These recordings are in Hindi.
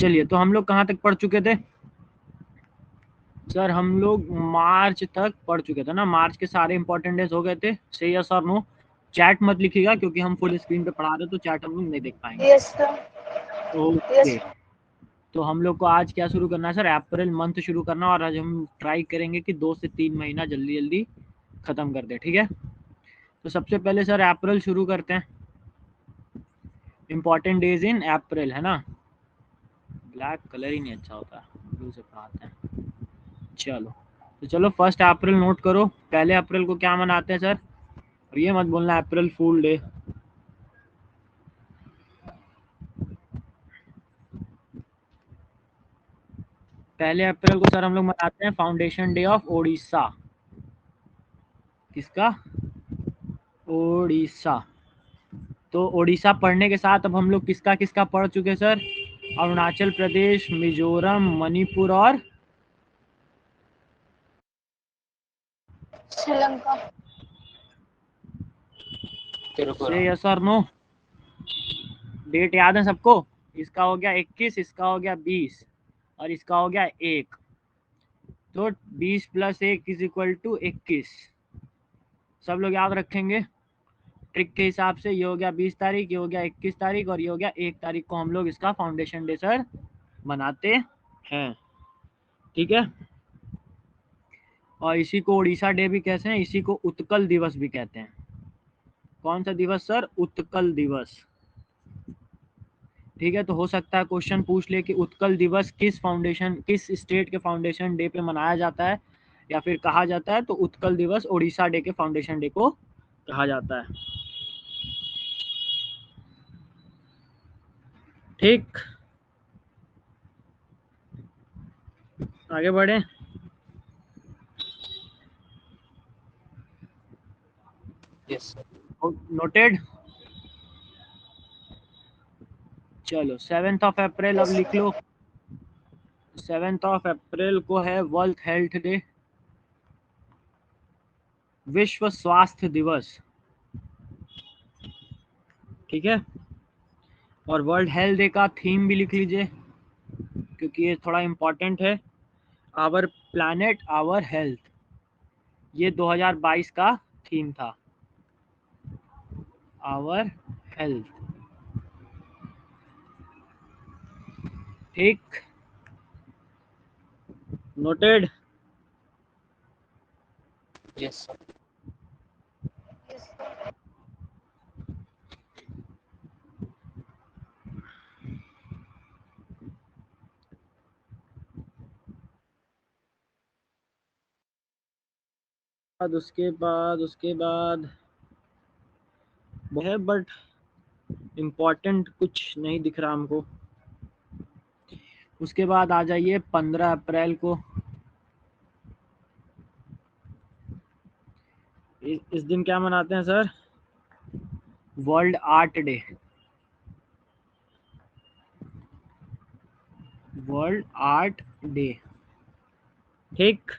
चलिए, तो हम लोग कहाँ तक पढ़ चुके थे सर? हम लोग मार्च तक पढ़ चुके थे ना, मार्च के सारे इंपॉर्टेंट डेज हो गए थे। से यस और नो? चैट मत लिखिएगा क्योंकि हम फुल स्क्रीन पे पढ़ा रहे तो चैट हम लोग नहीं देख पाएंगे। Yes sir. ओके, तो हम लोग को आज क्या शुरू करना है सर? अप्रैल मंथ शुरू करना, और आज हम ट्राई करेंगे कि 2 से 3 महीना जल्दी जल्दी खत्म कर दे, ठीक है? तो सबसे पहले सर अप्रैल शुरू करते हैं। इम्पॉर्टेंट डेज इन अप्रैल, है ना? ब्लैक कलर ही नहीं अच्छा होता, ब्लू से पढ़ाते हैं। चलो, तो चलो फर्स्ट अप्रैल नोट करो। पहले अप्रैल को क्या मनाते हैं सर? और ये मत बोलना अप्रैल फूल डे। पहले अप्रैल को सर हम लोग मनाते हैं फाउंडेशन डे ऑफ ओडिशा। किसका? ओडिशा। तो ओडिशा पढ़ने के साथ अब हम लोग किसका किसका पढ़ चुके सर? अरुणाचल प्रदेश, मिजोरम, मणिपुर और श्रीलंका। से यस और नो? डेट याद है सबको? इसका हो गया 21, इसका हो गया 20 और इसका हो गया 1। तो 20 + 1 = 21। सब लोग याद रखेंगे ट्रिक के हिसाब से। ये हो गया 20 तारीख, ये हो गया 21 तारीख और ये हो गया 1 तारीख को हम लोग इसका फाउंडेशन डे सर मनाते हैं, ठीक है? और इसी को उड़ीसा डे भी कहते हैं, इसी को उत्कल दिवस भी कहते हैं। कौन सा दिवस सर? उत्कल दिवस, ठीक है? तो हो सकता है क्वेश्चन पूछ ले कि उत्कल दिवस किस स्टेट के फाउंडेशन डे पे मनाया जाता है या फिर कहा जाता है? तो उत्कल दिवस उड़ीसा डे के फाउंडेशन डे को कहा जाता है, ठीक? आगे बढ़े। Yes noted. चलो 7 अप्रैल अब लिख लो। 7 अप्रैल को है वर्ल्ड हेल्थ डे, विश्व स्वास्थ्य दिवस, ठीक है? और वर्ल्ड हेल्थ डे का थीम भी लिख लीजिए क्योंकि ये थोड़ा इम्पोर्टेंट है। आवर प्लैनेट आवर हेल्थ, ये 2022 का थीम था, आवर हेल्थ, ठीक? नोटेड। Yes sir. उसके बाद है, बट इम्पोर्टेंट कुछ नहीं दिख रहा हमको। उसके बाद आ जाइए 15 अप्रैल को। इस दिन क्या मनाते हैं sir? World art day, world art day, ठीक?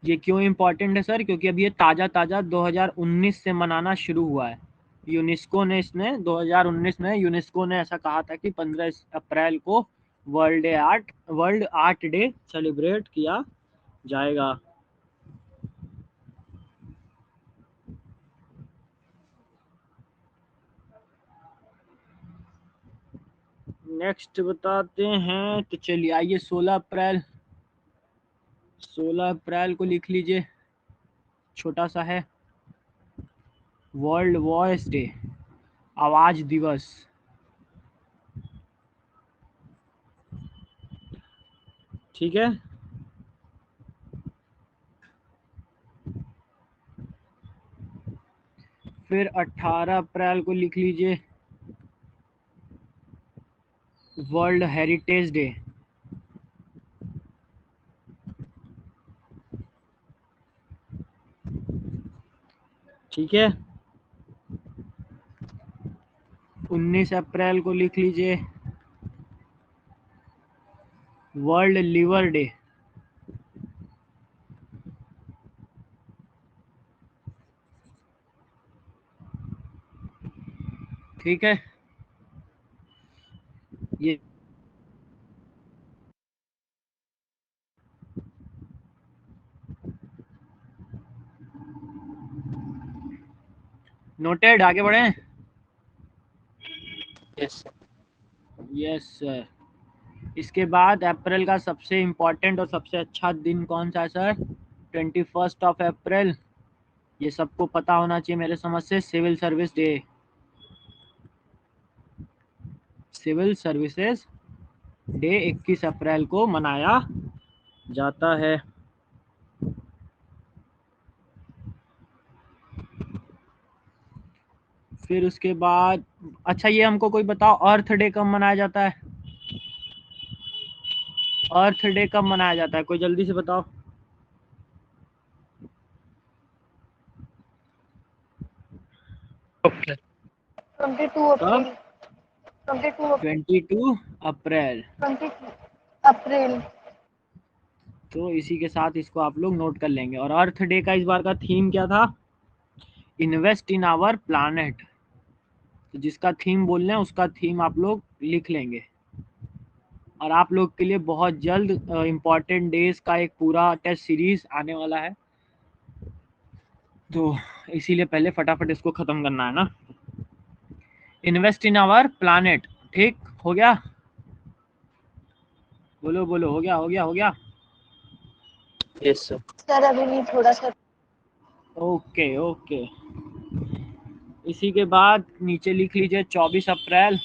ये क्यों इम्पोर्टेंट है सर? क्योंकि अभी ये ताज़ा ताज़ा 2019 से मनाना शुरू हुआ है। यूनेस्को ने इसने 2019 में यूनेस्को ने ऐसा कहा था कि 15 अप्रैल को वर्ल्ड आर्ट डे सेलिब्रेट किया जाएगा। नेक्स्ट बताते हैं, तो चलिए आइए 16 अप्रैल को लिख लीजिए, छोटा सा है, वर्ल्ड वॉइस डे, आवाज दिवस, ठीक है? फिर 18 अप्रैल को लिख लीजिए, वर्ल्ड हेरिटेज डे, ठीक है? 19 अप्रैल को लिख लीजिए, वर्ल्ड लिवर डे, ठीक है, ये नोटेड, आगे बढ़े। Yes sir. Yes sir. इसके बाद अप्रैल का सबसे इम्पोर्टेंट और सबसे अच्छा दिन कौन सा है सर? 21 of April. ये सबको पता होना चाहिए मेरे समझ से, civil service day. Civil services day 21 April को मनाया जाता है। फिर उसके बाद अच्छा ये हमको कोई बताओ, अर्थ डे कब मनाया जाता है? अर्थ डे कब मनाया जाता है, कोई जल्दी से बताओ। ओके। 22 कब? अप्रैल 22 22 अप्रैल। 22 अप्रैल। तो इसी के साथ इसको आप लोग नोट कर लेंगे। और अर्थ डे का इस बार का थीम क्या था? Invest in our planet. तो जिसका थीम बोल रहे हैं उसका थीम आप लोग लिख लेंगे। और आप लोग के लिए बहुत जल्द इम्पोर्टेंट डेज का एक पूरा टेस्ट सीरीज आने वाला है, तो इसीलिए पहले फटाफट इसको ख़त्म करना है ना। इन्वेस्ट इन आवर प्लानेट, ठीक हो गया? बोलो बोलो, हो गया हो गया हो गया? Yes sir. सर अभी नहीं, थोड़ा सा। Okay okay. इसी के बाद नीचे लिख लीजिए 24 अप्रैल।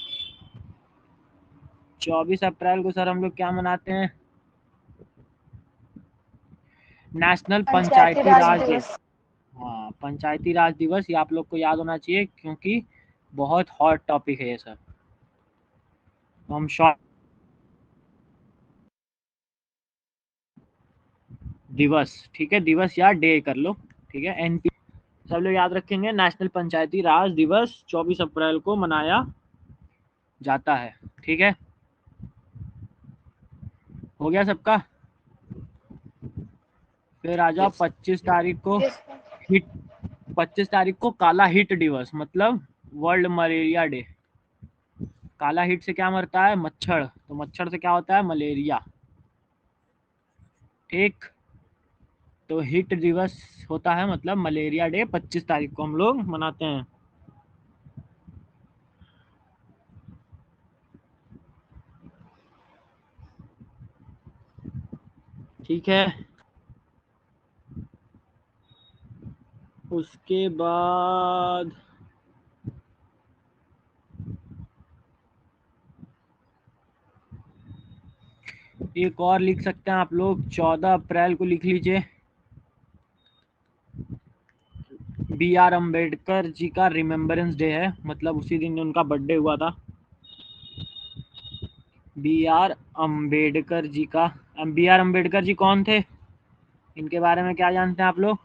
24 अप्रैल को सर हम लोग क्या मनाते हैं? नेशनल पंचायती राज डे। दिवस। हाँ, पंचायती राज दिवस, ये आप लोग को याद होना चाहिए क्योंकि बहुत हॉट टॉपिक है ये सर। तो हम शॉर्ट दिवस, ठीक है, दिवस या डे कर लो, ठीक है। एनपी सब लोग याद रखेंगे, नेशनल पंचायती राज दिवस 24 अप्रैल को मनाया जाता है, ठीक है। हो गया सबका? फिर आ जाओ यस 25 तारीख को यस हिट, 25 तारीख को काला हिट दिवस, मतलब वर्ल्ड मलेरिया डे। काला हिट से क्या मरता है? मच्छर। तो मच्छर से क्या होता है? मलेरिया, ठीक। तो हिट दिवस होता है मतलब मलेरिया डे, 25 तारीख को हम लोग मनाते हैं। ठीक है। उसके बाद एक और लिख सकते हैं आप लोग, 14 अप्रैल को लिख लीजिए, BR अम्बेडकर जी का रिमेम्बरेंस डे है, मतलब उसी दिन उनका बर्थडे हुआ था। BR अम्बेडकर जी का। BR अम्बेडकर जी कौन थे? इनके बारे में क्या जानते हैं आप लोग?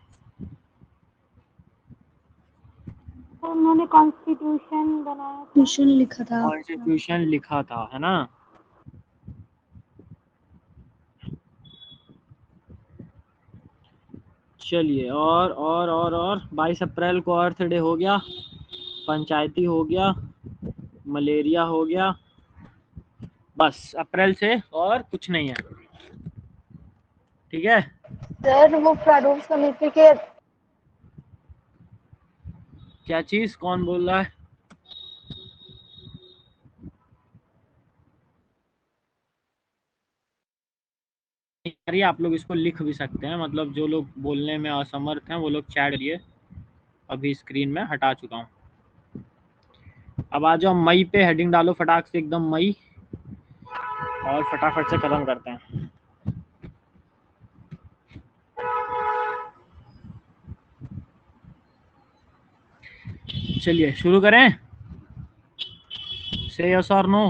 उन्होंने कॉन्स्टिट्यूशन बनाया, कॉन्स्टिट्यूशन लिखा था। कॉन्स्टिट्यूशन लिखा था, है ना। चलिए, और 22 अप्रैल को अर्थ डे हो गया, पंचायती हो गया, मलेरिया हो गया, बस अप्रैल से और कुछ नहीं है, ठीक है। सर वो प्रारूप समिति के क्या चीज, कौन बोल रहा है? अरे आप लोग इसको लिख भी सकते हैं, मतलब जो लोग बोलने में असमर्थ हैं वो लोग चैट करिए, अभी स्क्रीन में हटा चुका हूँ। अब आ जाओ मई पे, हेडिंग डालो फटाक से एकदम मई, और फटाफट से खत्म करते हैं। चलिए शुरू करें, से यस और नो?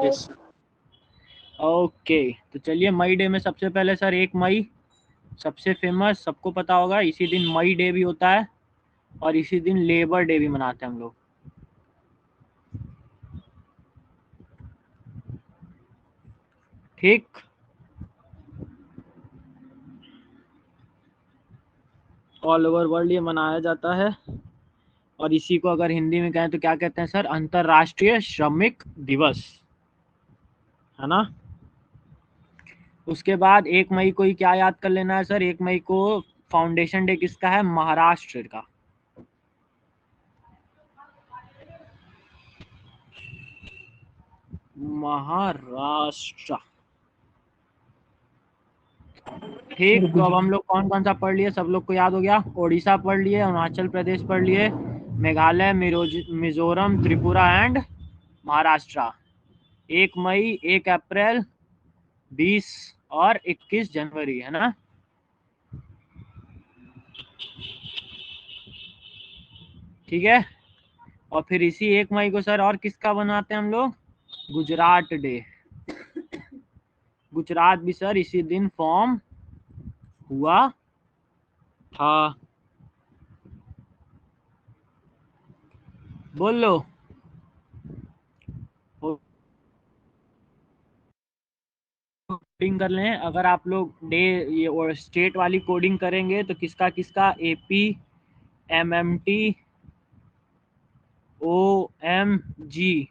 यस ओके, तो चलिए मई डे में सबसे पहले सर 1 मई सबसे फेमस, सबको पता होगा, इसी दिन मई डे भी होता है और इसी दिन लेबर डे भी मनाते हैं हम लोग, ठीक। ऑल ओवर वर्ल्ड ये मनाया जाता है और इसी को अगर हिंदी में कहें तो क्या कहते हैं सर? अंतर्राष्ट्रीय श्रमिक दिवस, है ना। उसके बाद 1 मई को ही क्या याद कर लेना है सर? 1 मई को फाउंडेशन डे किसका है? महाराष्ट्र का। महाराष्ट्र। ठीक, तो अब हम लोग कौन कौन सा पढ़ लिए? सब लोग को याद हो गया? ओडिशा पढ़ लिए, अरुणाचल प्रदेश पढ़ लिए, मेघालय, मिजोरम, त्रिपुरा एंड महाराष्ट्र। 1 मई, 1 अप्रैल, 20 और 21 जनवरी, है ना। ठीक है। और फिर इसी 1 मई को सर और किसका बनाते हैं हम लोग? गुजरात डे। गुजरात भी सर इसी दिन फॉर्म हुआ था। बोल लो। कोडिंग कर लें। अगर आप लोग डे ये और स्टेट वाली कोडिंग करेंगे तो किसका किसका? AP, MMT, OMG.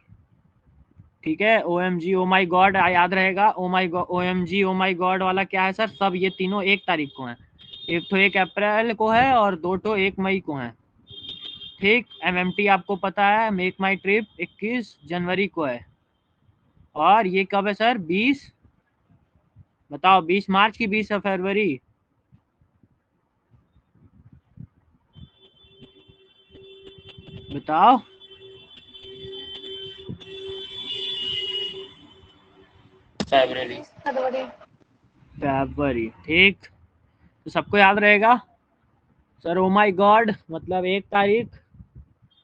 ठीक है, ओएमजी, ओ माई गॉड याद रहेगा। ओ माई गॉड, ओएमजी, ओ माई गॉड वाला क्या है सर? सब ये तीनों 1 तारीख को हैं। एक तो 1 अप्रैल को है और 2 तो 1 मई को हैं। ठीक। एमएमटी आपको पता है, मेक माई ट्रिप 21 जनवरी को है। और ये कब है सर? 20, बताओ 20 मार्च की 20 फरवरी? बताओ। फरवरी। फरवरी। ठीक, तो सबको याद रहेगा सर। ओ माई गॉड मतलब 1 तारीख,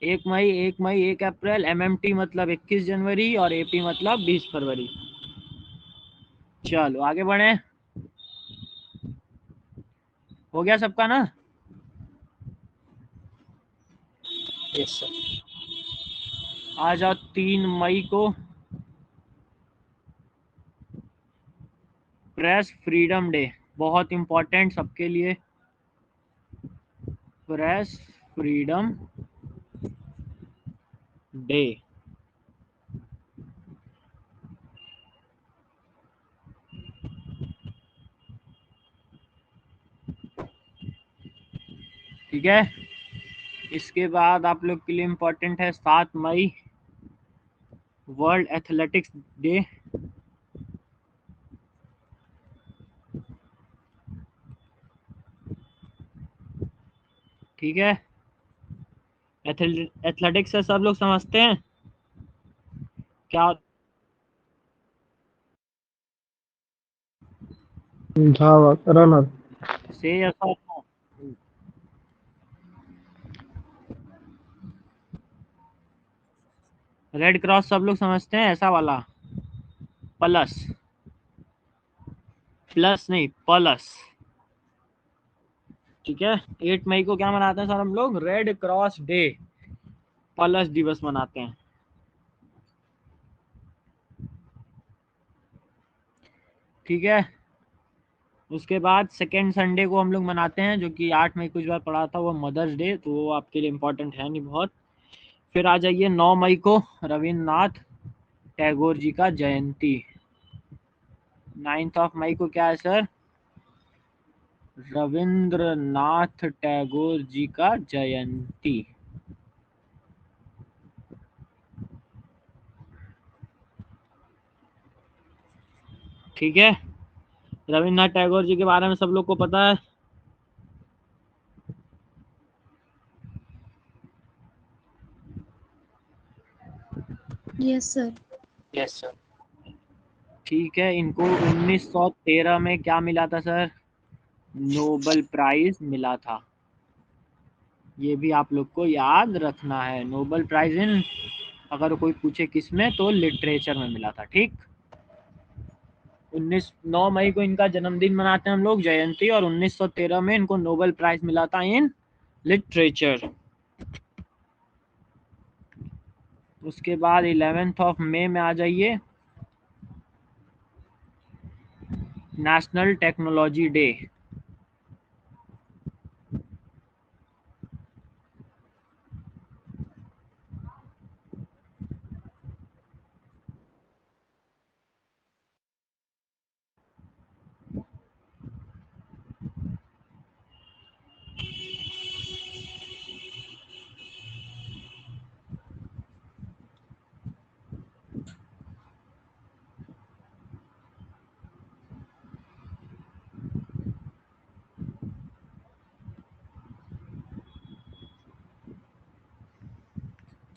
1 मई, 1 मई, 1 अप्रैल, एमएमटी मतलब 21 जनवरी और एपी मतलब 20 फरवरी। चलो आगे बढ़े। हो गया सबका ना? Yes sir. आ जाओ 3 मई को प्रेस फ्रीडम डे, बहुत इंपॉर्टेंट सबके लिए। Press freedom day. ठीक है। इसके बाद आप लोग के लिए इम्पोर्टेंट है 7 मई, वर्ल्ड एथलेटिक्स डे। ठीक है। एथलेटिक्स से सब लोग समझते हैं क्या? धावक, रनर। से ऐसा रेड क्रॉस सब लोग समझते हैं, ऐसा वाला प्लस, प्लस नहीं प्लस। ठीक है। 8 मई को क्या मनाते हैं सर हम लोग? रेड क्रॉस डे, प्लस दिवस मनाते हैं। ठीक है। उसके बाद सेकेंड संडे को हम लोग मनाते हैं, जो कि 8 मई को इस बार पड़ा था, वो मदर्स डे, तो वो आपके लिए इम्पोर्टेंट है नहीं बहुत। फिर आ जाइए 9 मई को रविन्द्रनाथ टैगोर जी का जयंती। 9 मई को क्या है सर? रविंद्रनाथ टैगोर जी का जयंती। ठीक है। रविन्द्रनाथ टैगोर जी के बारे में सब लोग को पता है? Yes sir. Yes sir. ठीक है। इनको 1913 में क्या मिला था सर? नोबेल प्राइज मिला था। ये भी आप लोग को याद रखना है। नोबेल प्राइज इन, अगर कोई पूछे किस में, तो लिटरेचर में मिला था। ठीक। 9 मई को इनका जन्मदिन मनाते हैं हम लोग, जयंती, और 1913 में इनको नोबेल प्राइज मिला था इन लिटरेचर। उसके बाद 11 मई में आ जाइए, नेशनल टेक्नोलॉजी डे।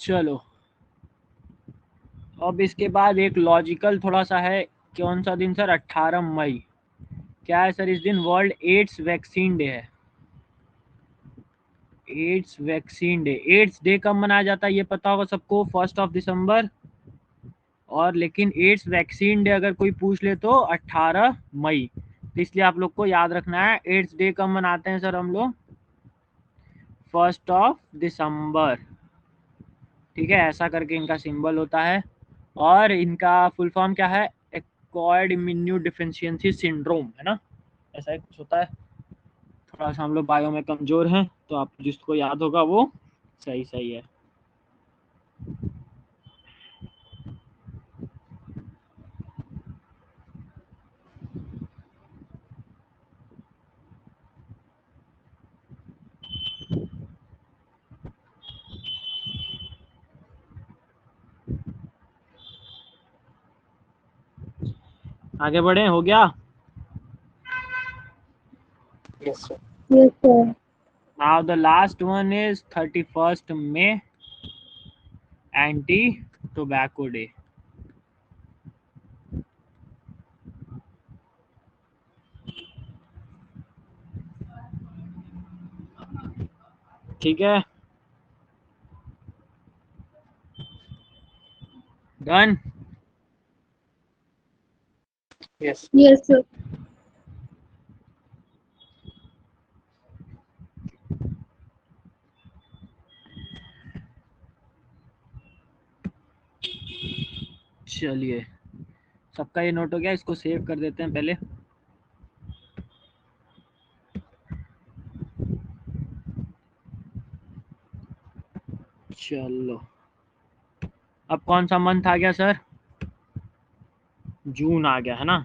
चलो अब इसके बाद एक लॉजिकल थोड़ा सा है। कौन सा दिन सर? 18 मई। क्या है सर इस दिन? वर्ल्ड एड्स वैक्सीन डे है। AIDS vaccine day. AIDS day कब मनाया जाता है ये पता होगा सबको, 1 दिसंबर। और लेकिन एड्स वैक्सीन डे अगर कोई पूछ ले तो 18 मई। तो इसलिए आप लोग को याद रखना है एड्स डे कब मनाते हैं सर हम लोग? 1 दिसंबर। ठीक है, ऐसा करके इनका सिंबल होता है। और इनका फुल फॉर्म क्या है? एक्वायर्ड इम्यूनो डिफिशियंसी सिंड्रोम, है ना? ऐसा ही कुछ होता है। थोड़ा सा हम लोग बायो में कमजोर हैं, तो आप जिसको याद होगा वो सही सही है। आगे बढ़े, हो गया? Yes, sir. Yes, sir. Now the last one is 31 May, anti tobacco day. ठीक है, डन। Yes. Yes, sir. चलिए, सबका ये नोट हो गया, इसको सेव कर देते हैं पहले। चलो, अब कौन सा मंथ आ गया सर? जून आ गया, है ना?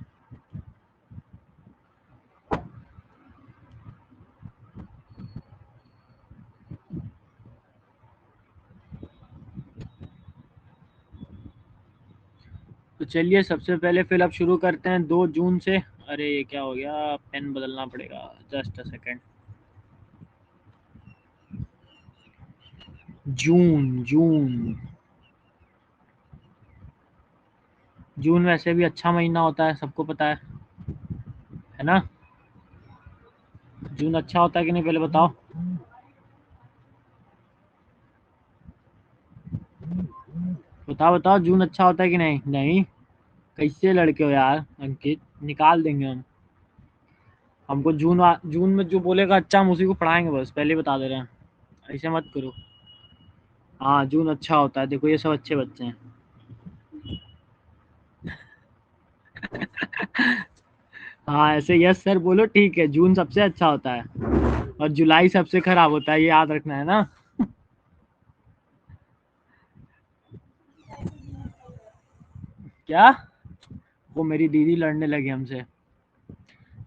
तो चलिए सबसे पहले फिर अब शुरू करते हैं 2 जून से। अरे ये क्या हो गया? पेन बदलना पड़ेगा, जस्ट अ सेकेंड। जून जून जून वैसे भी अच्छा महीना होता है, सबको पता है ना? जून अच्छा होता है कि नहीं पहले बताओ। बताओ बताओ, जून अच्छा होता है कि नहीं? नहीं? कैसे लड़के हो यार अंकित, निकाल देंगे हम। हमको जून में जो बोलेगा अच्छा हम उसी को पढ़ाएंगे, बस पहले बता दे रहे हैं, ऐसे मत करो। हाँ जून अच्छा होता है, देखो ये सब अच्छे बच्चे हैं। हाँ ऐसे यस सर बोलो, ठीक है। जून सबसे अच्छा होता है और जुलाई सबसे खराब होता है, ये याद रखना है ना। क्या? वो मेरी दीदी लड़ने लगी हमसे।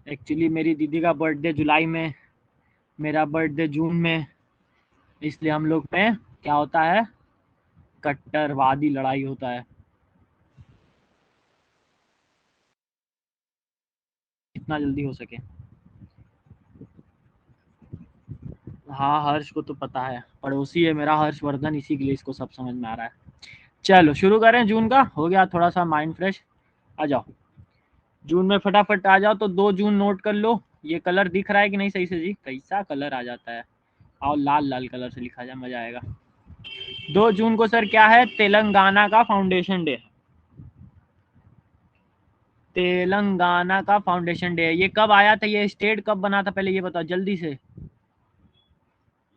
एक्चुअली मेरी दीदी का बर्थडे जुलाई में, मेरा बर्थडे जून में, इसलिए हम लोग में क्या होता है? कट्टरवादी लड़ाई होता है। जितना जल्दी हो सके। हाँ हर्ष को तो पता है, पड़ोसी है मेरा हर्षवर्धन, इसी के लिए इसको सब समझ में आ रहा है। चलो शुरू करें। जून का हो गया थोड़ा सा माइंड फ्रेश। आ जाओ जून में फटाफट आ जाओ। तो 2 जून नोट कर लो। ये कलर दिख रहा है कि नहीं सही से जी? कैसा कलर आ जाता है। आओ लाल लाल कलर से लिखा जाए, मजा आएगा। 2 जून को सर क्या है? तेलंगाना का फाउंडेशन डे। तेलंगाना का फाउंडेशन डे है। ये कब आया था? ये स्टेट कब बना था पहले ये बताओ जल्दी से।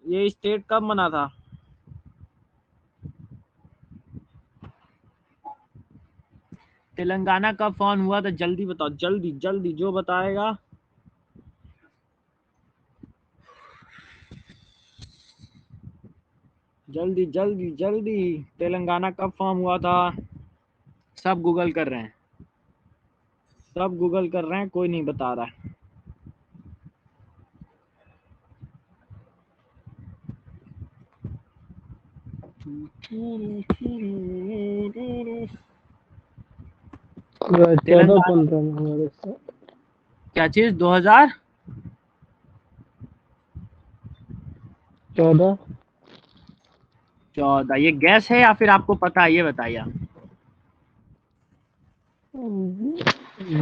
ये स्टेट कब बना था? तेलंगाना कब फॉर्म हुआ था? जल्दी बताओ, जल्दी जल्दी, जो बताएगा। जल्दी जल्दी जल्दी, तेलंगाना कब फॉर्म हुआ था? सब गूगल कर रहे हैं, सब गूगल कर रहे हैं, कोई नहीं बता रहा है। चौदह तेलंगाना 15 में हमारे साथ। क्या चीज? 2000 14 14 ये गैस है या फिर आपको पता है, ये बताइए आप।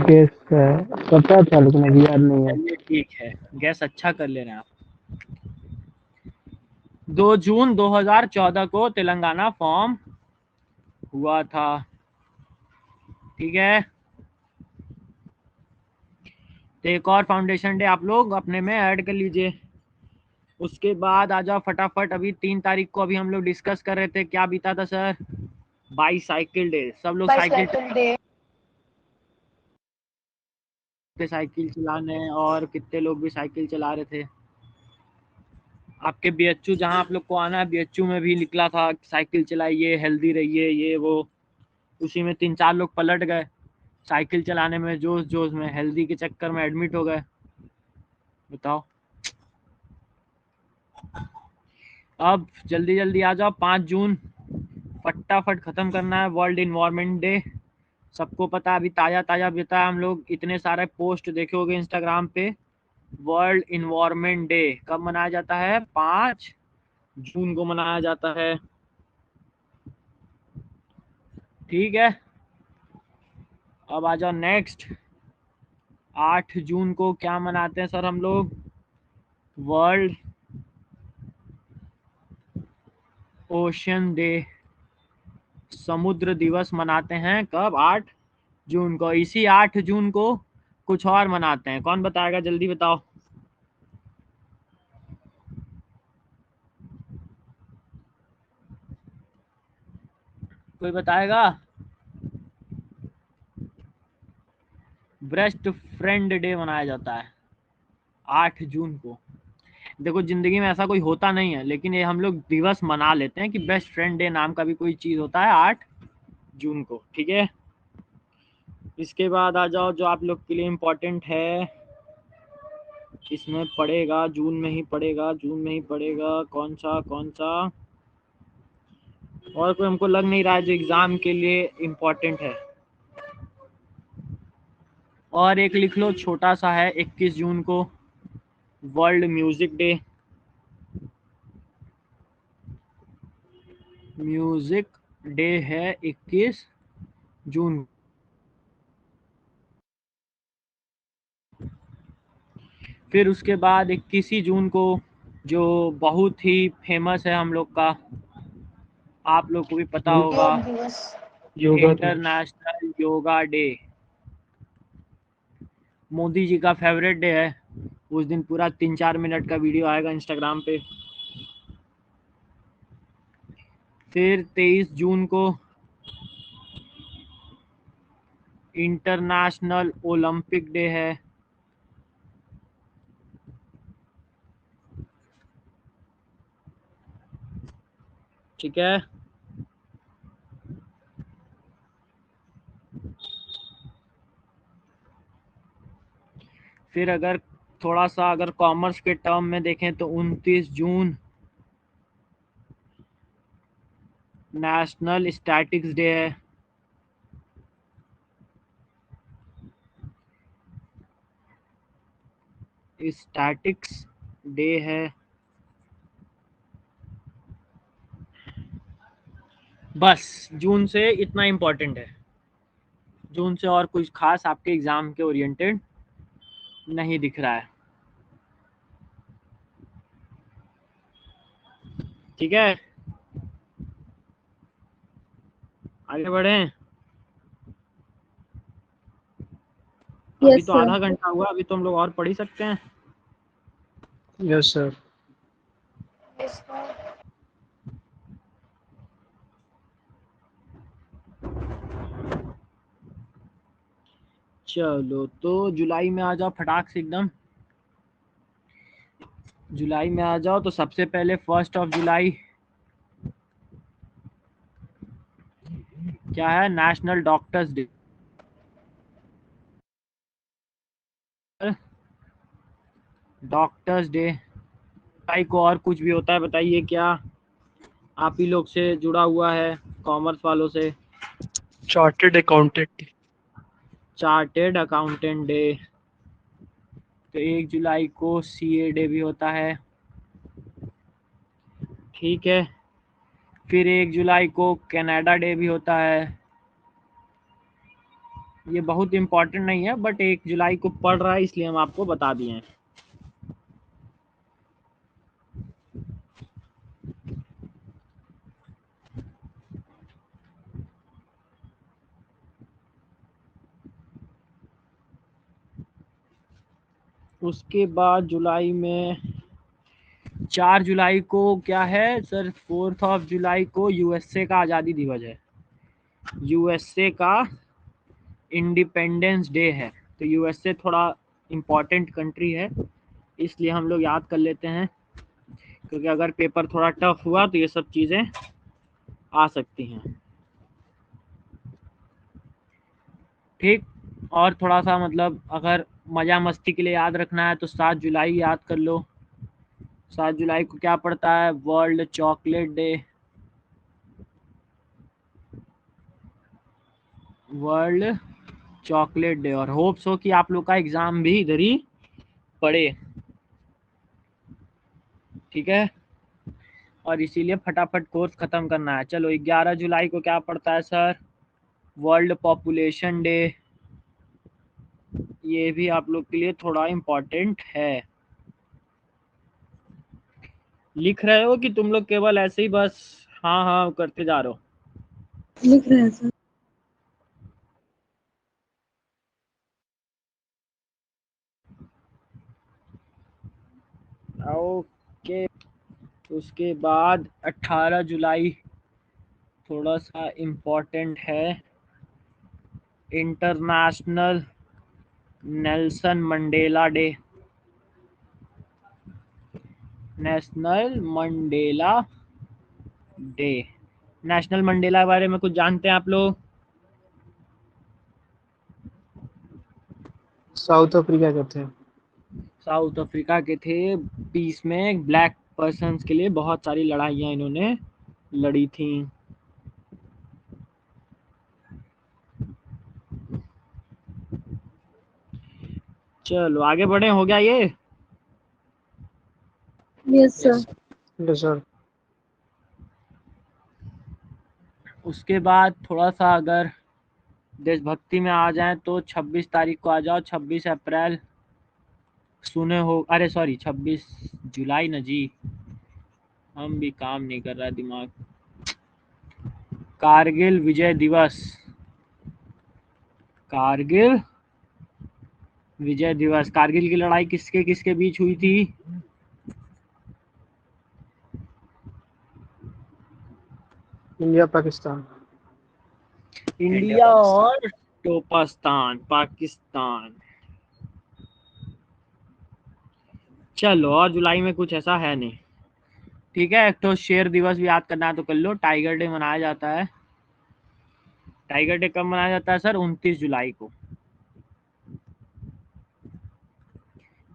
गैस है, पता था लेकिन अभी याद नहीं है। चलिए ठीक है, गैस अच्छा कर ले रहे हैं आप। 2 जून 2014 को तेलंगाना फॉर्म हुआ था, ठीक है। तो एक और फाउंडेशन डे आप लोग अपने में ऐड कर लीजिए। उसके बाद आ जाओ फटाफट, अभी 3 तारीख को अभी हम लोग डिस्कस कर रहे थे, क्या बीता था सर? Bicycle day. सब लोग साइकिल पे साइकिल चलाने, और कितने लोग भी साइकिल चला रहे थे। आपके बीएचयू जहाँ आप लोग को आना है, बीएचयू में भी निकला था साइकिल चलाइए, हेल्दी रहिए, ये वो। उसी में 3-4 लोग पलट गए साइकिल चलाने में, जोश जोश में, हेल्दी के चक्कर में एडमिट हो गए। बताओ। अब जल्दी जल्दी आ जाओ, 5 जून फटाफट खत्म करना है, वर्ल्ड इन्वायरमेंट डे। सबको पता है, अभी ताज़ा ताज़ा बीता है, हम लोग इतने सारे पोस्ट देखे होंगे इंस्टाग्राम पे। वर्ल्ड इन्वायरमेंट डे कब मनाया जाता है? 5 जून को मनाया जाता है, ठीक है। अब आ जाओ नेक्स्ट, 8 जून को क्या मनाते हैं सर हम लोग? वर्ल्ड ओशन डे, समुद्र दिवस मनाते हैं। कब? 8 जून को। इसी 8 जून को कुछ और मनाते हैं, कौन बताएगा? जल्दी बताओ। कोई बताएगा? बेस्ट फ्रेंड डे मनाया जाता है 8 जून को। देखो जिंदगी में ऐसा कोई होता नहीं है, लेकिन ये हम लोग दिवस मना लेते हैं कि बेस्ट फ्रेंड डे नाम का भी कोई चीज होता है 8 जून को, ठीक है। इसके बाद आ जाओ, जो आप लोग के लिए इम्पोर्टेंट है, इसमें पड़ेगा, जून में ही पड़ेगा, जून में ही पड़ेगा। कौन सा कौन सा? और कोई हमको लग नहीं रहा है जो एग्जाम के लिए इम्पोर्टेंट है। और एक लिख लो, छोटा सा है, 21 जून को world music day. Music day है 21 जून। फिर उसके बाद 21 ही जून को, जो बहुत ही फेमस है हम लोग का, आप लोग को भी पता होगा, योगा दिवस। International yoga day. Modi ji का फेवरेट डे है। उस दिन पूरा 3-4 मिनट का वीडियो आएगा इंस्टाग्राम पे। फिर 23 जून को इंटरनेशनल ओलंपिक डे है। ठीक है। फिर अगर थोड़ा सा अगर कॉमर्स के टर्म में देखें तो 29 जून नेशनल स्टैटिक्स डे है। स्टैटिक्स डे है। बस जून से इतना इम्पोर्टेंट है। जून से और कुछ खास आपके एग्जाम के ओरिएंटेड नहीं दिख रहा है, ठीक है। आगे बढ़ें। अभी Yes, तो sir. आधा घंटा हुआ, अभी तो हम लोग और पढ़ ही सकते हैं। Yes sir. चलो तो जुलाई में आ जाओ फटाक से एकदम। जुलाई में आ जाओ तो सबसे पहले 1 जुलाई क्या है? National doctors day. Doctors day जुलाई को और कुछ भी होता है बताइए क्या? आप ही लोग से जुड़ा हुआ है, कॉमर्स वालों से। Chartered accountant. Chartered accountant day. तो 1 जुलाई को सीए डे भी होता है, ठीक है। फिर 1 जुलाई को कनाडा डे भी होता है। ये बहुत इम्पोर्टेंट नहीं है, बट 1 जुलाई को पड़ रहा है इसलिए हम आपको बता दिए हैं। उसके बाद जुलाई में 4 जुलाई को क्या है सर? 4th ऑफ जुलाई को यूएसए का आज़ादी दिवस है। यूएसए का इंडिपेंडेंस डे है। तो यूएसए थोड़ा इम्पोर्टेंट कंट्री है, इसलिए हम लोग याद कर लेते हैं, क्योंकि अगर पेपर थोड़ा टफ हुआ तो ये सब चीज़ें आ सकती हैं। ठीक। और थोड़ा सा मतलब अगर मज़ा मस्ती के लिए याद रखना है तो 7 जुलाई याद कर लो। 7 जुलाई को क्या पड़ता है? World chocolate day. World chocolate day. और होप्स हो कि आप लोग का एग्ज़ाम भी इधर ही पड़े, ठीक है? और इसीलिए फटाफट कोर्स ख़त्म करना है। चलो 11 जुलाई को क्या पड़ता है सर? World population day. ये भी आप लोग के लिए थोड़ा इम्पोर्टेंट है। लिख रहे हो कि तुम लोग केवल ऐसे ही बस हाँ हाँ करते जा रहे हो? लिख रहे हैं सर। ओके। उसके बाद 18 जुलाई थोड़ा सा इम्पोर्टेंट है। International Nelson Mandela day. National Mandela day. National Mandela के बारे में कुछ जानते हैं आप लोग? साउथ अफ्रीका के थे। साउथ अफ्रीका के थे। पीस में ब्लैक पर्सन्स के लिए बहुत सारी लड़ाइयाँ इन्होंने लड़ी थी। चलो आगे बढ़े। हो गया ये? Yes sir. Yes sir. उसके बाद थोड़ा सा अगर देशभक्ति में आ जाए तो 26 तारीख को आ जाओ। 26 अप्रैल सुने हो? अरे सॉरी 26 जुलाई ना जी, हम भी काम नहीं कर रहा दिमाग। कारगिल विजय दिवस। कारगिल विजय दिवस। कारगिल की लड़ाई किसके किसके बीच हुई थी? इंडिया पाकिस्तान। इंडिया और पाकिस्तान। चलो, और जुलाई में कुछ ऐसा है नहीं, ठीक है। एक तो शेर दिवस भी याद करना है तो कर लो। टाइगर डे मनाया जाता है। टाइगर डे कब मनाया जाता है सर? 29 जुलाई को।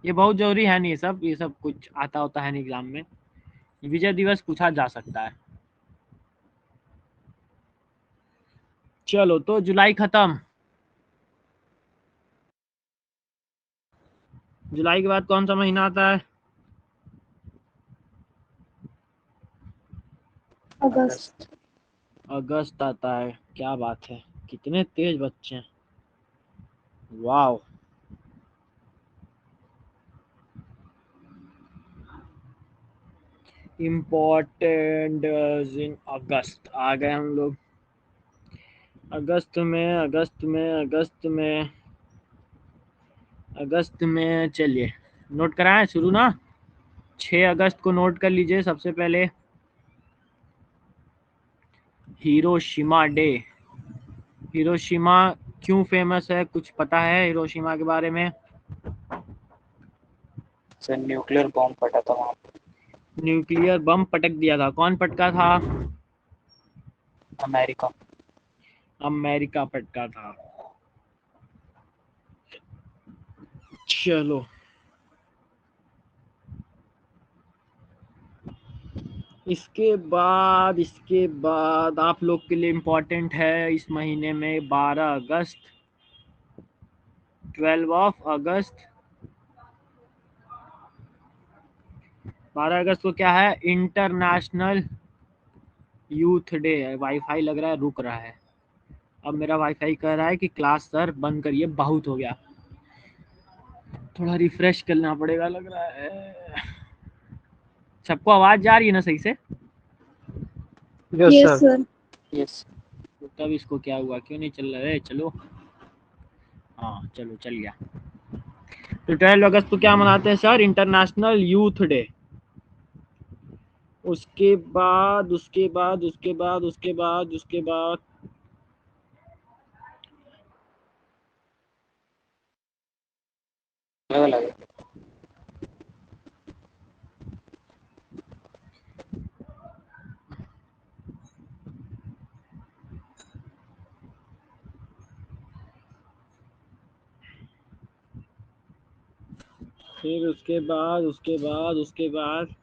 ये बहुत जरूरी है नहीं, ये सब कुछ आता होता है नहीं एग्जाम में। विजय दिवस पूछा जा सकता है। चलो तो जुलाई खत्म। जुलाई के बाद कौन सा महीना आता है? अगस्त। अगस्त आता है। क्या बात है, कितने तेज बच्चे हैं, वाह। इम्पोर्टेंट इन अगस्त आ गए हम लोग। अगस्त में चलिए नोट कराएं शुरू ना। 6 अगस्त को नोट कर लीजिए सबसे पहले, हिरोशिमा डे। हिरोशिमा क्यों फेमस है? कुछ पता है हिरोशिमा के बारे में? सर न्यूक्लियर बॉम्ब फटा था वहाँ पे। न्यूक्लियर बम पटक दिया था। कौन पटका था? अमेरिका। अमेरिका पटका था। चलो इसके बाद आप लोग के लिए इम्पोर्टेंट है इस महीने में 12 अगस्त, 12 ऑफ अगस्त। 12 अगस्त को क्या है? इंटरनेशनल यूथ डे है, वाईफाई लग रहा है रुक रहा है। अब मेरा वाईफाई कह रहा है कि क्लास सर बंद करिए, बहुत हो गया, थोड़ा रिफ्रेश करना पड़ेगा लग रहा है। सबको आवाज जा रही है ना सही से? Yes yes sir. Sir. Yes तो तब इसको क्या हुआ, क्यों नहीं चल रहा है? चलो हाँ चलो चल गया। तो 12 अगस्त को क्या मनाते हैं सर? International youth day. उसके बाद उसके बाद उसके बाद उसके बाद उसके बाद अलग अलग है। फिर उसके बाद उसके बाद उसके बाद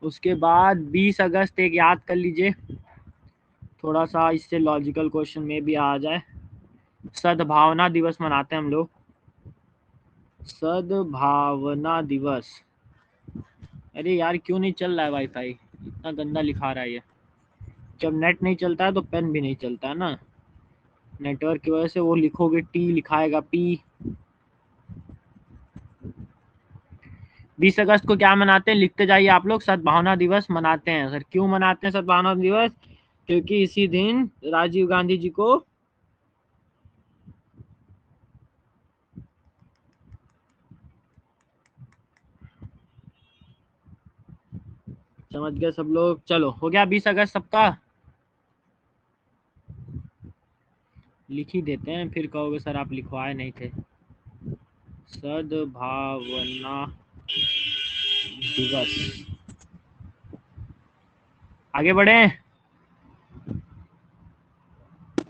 उसके बाद 20 अगस्त एक याद कर लीजिए, थोड़ा सा इससे लॉजिकल क्वेश्चन में भी आ जाए। सद्भावना दिवस मनाते हैं हम लोग, सद्भावना दिवस। अरे यार क्यों नहीं चल रहा है वाईफाई, इतना गंदा लिखा रहा है ये। जब नेट नहीं चलता है तो पेन भी नहीं चलता है ना, नेटवर्क की वजह से। वो लिखोगे टी लिखाएगा पी। 20 अगस्त को क्या मनाते हैं, लिखते जाइए आप लोग। सद्भावना दिवस मनाते हैं सर। क्यों मनाते हैं सद्भावना दिवस? क्योंकि इसी दिन राजीव गांधी जी को समझ गए सब लोग? चलो हो गया 20 अगस्त सबका, लिख ही देते हैं, फिर कहोगे सर आप लिखवाए नहीं थे। सद्भावना दिवस, आगे बढ़े।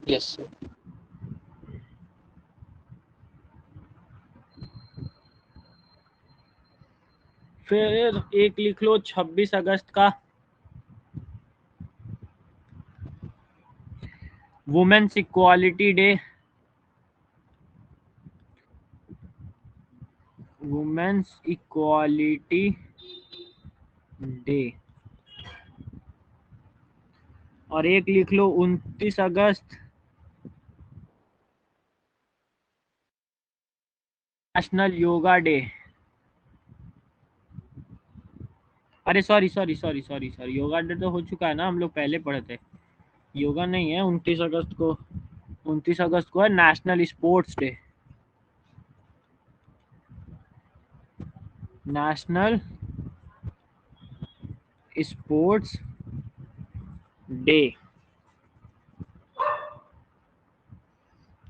Yes sir. फिर एक लिख लो 26 अगस्त का, women's equality day. Women's equality day. और एक लिख लो 29 अगस्त, नेशनल योगा डे। अरे sorry sorry sorry sorry sorry, yoga day तो हो चुका है ना, हम लोग पहले पढ़े थे। योगा नहीं है 29 अगस्त को। 29 अगस्त को है national sports day. National sports day.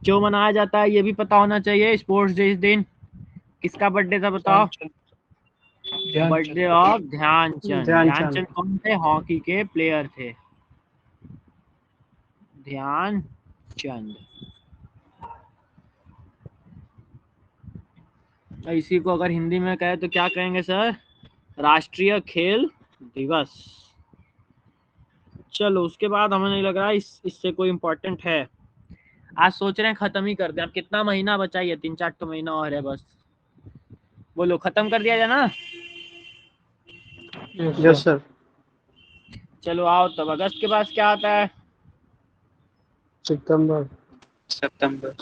क्यों मनाया जाता है ये भी पता होना चाहिए। स्पोर्ट्स डे इस दिन किसका बर्थडे था बताओ? Birthday of Dhyanchand. ध्यानचंद। ध्यानचंद कौन थे? हॉकी के प्लेयर थे ध्यानचंद। इसी को अगर हिंदी में कहे तो क्या कहेंगे सर? राष्ट्रीय खेल दिवस। चलो उसके बाद हमें नहीं लग रहा इससे कोई इम्पोर्टेंट है। आज सोच रहे हैं खत्म ही कर दें। अब कितना महीना बचा ही है, 3-4 तो महीना और है बस। बोलो खत्म कर दिया जाए ना? Yes sir. चलो आओ तब। अगस्त के बाद क्या आता है? सितंबर। सितंबर।